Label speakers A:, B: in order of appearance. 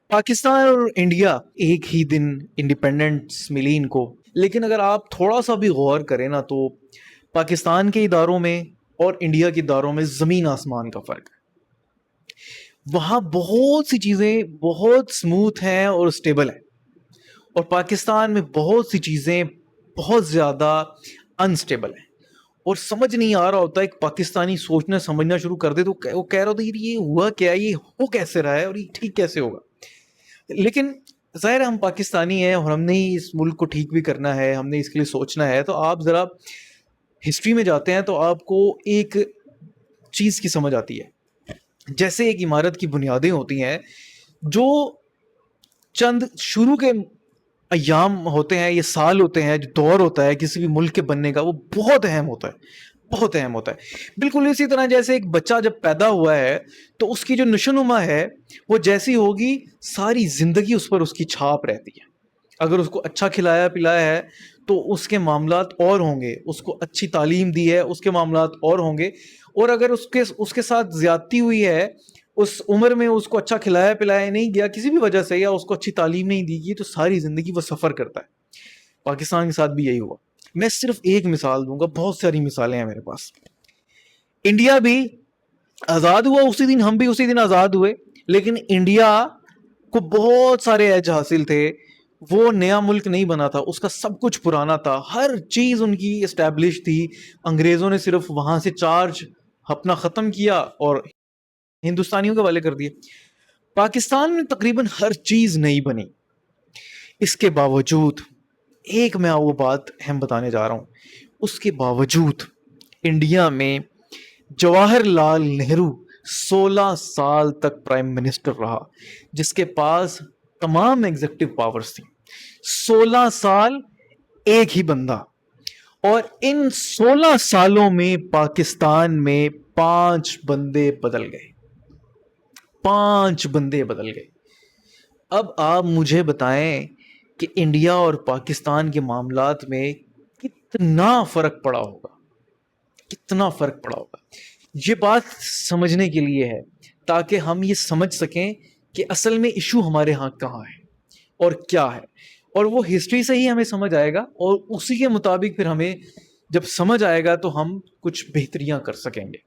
A: پاکستان اور انڈیا ایک ہی دن انڈیپینڈنس ملی ان کو، لیکن اگر آپ تھوڑا سا بھی غور کریں نا تو پاکستان کے اداروں میں اور انڈیا کے اداروں میں زمین آسمان کا فرق ہے۔ وہاں بہت سی چیزیں بہت سموتھ ہیں اور اسٹیبل ہیں، اور پاکستان میں بہت سی چیزیں بہت زیادہ انسٹیبل ہیں، اور سمجھ نہیں آ رہا ہوتا ایک پاکستانی سوچنا سمجھنا شروع کر دے تو وہ کہہ رہا ہوتا ہے یہ ہوا کیا، یہ ہو کیسے رہا ہے اور یہ ٹھیک کیسے ہوگا۔ لیکن ظاہر ہم پاکستانی ہیں اور ہم نے ہی اس ملک کو ٹھیک بھی کرنا ہے، ہم نے اس کے لیے سوچنا ہے۔ تو آپ ذرا ہسٹری میں جاتے ہیں تو آپ کو ایک چیز کی سمجھ آتی ہے، جیسے ایک عمارت کی بنیادیں ہوتی ہیں، جو چند شروع کے ایام ہوتے ہیں، یہ سال ہوتے ہیں، جو دور ہوتا ہے کسی بھی ملک کے بننے کا، وہ بہت اہم ہوتا ہے، بہت اہم ہوتا ہے۔ بالکل اسی طرح جیسے ایک بچہ جب پیدا ہوا ہے تو اس کی جو نشوونما ہے وہ جیسی ہوگی ساری زندگی اس پر اس کی چھاپ رہتی ہے۔ اگر اس کو اچھا کھلایا پلایا ہے تو اس کے معاملات اور ہوں گے، اس کو اچھی تعلیم دی ہے اس کے معاملات اور ہوں گے، اور اگر اس کے ساتھ زیادتی ہوئی ہے، اس عمر میں اس کو اچھا کھلایا پلایا نہیں گیا کسی بھی وجہ سے، یا اس کو اچھی تعلیم نہیں دی گئی، تو ساری زندگی وہ سفر کرتا ہے۔ پاکستان کے ساتھ بھی یہی ہوا۔ میں صرف ایک مثال دوں گا، بہت ساری مثالیں ہیں میرے پاس۔ انڈیا بھی آزاد ہوا اسی دن، ہم بھی اسی دن آزاد ہوئے، لیکن انڈیا کو بہت سارے ایج حاصل تھے، وہ نیا ملک نہیں بنا تھا، اس کا سب کچھ پرانا تھا، ہر چیز ان کی اسٹیبلش تھی۔ انگریزوں نے صرف وہاں سے چارج اپنا ختم کیا اور ہندوستانیوں کے حوالے کر دیے۔ پاکستان میں تقریباً ہر چیز نہیں بنی۔ اس کے باوجود ایک میں وہ بات اہم بتانے جا رہا ہوں، اس کے باوجود انڈیا میں جواہر لال نہرو 16 سال تک پرائم منسٹر رہا، جس کے پاس تمام ایگزیکٹو پاورز تھیں۔ 16 سال ایک ہی بندہ، اور ان 16 سالوں میں پاکستان میں 5 بندے بدل گئے، 5 بندے بدل گئے۔ اب آپ مجھے بتائیں کہ انڈیا اور پاکستان کے معاملات میں کتنا فرق پڑا ہوگا، کتنا فرق پڑا ہوگا۔ یہ بات سمجھنے کے لیے ہے تاکہ ہم یہ سمجھ سکیں کہ اصل میں ایشو ہمارے ہاں کہاں ہے اور کیا ہے، اور وہ ہسٹری سے ہی ہمیں سمجھ آئے گا، اور اسی کے مطابق پھر ہمیں جب سمجھ آئے گا تو ہم کچھ بہتریاں کر سکیں گے۔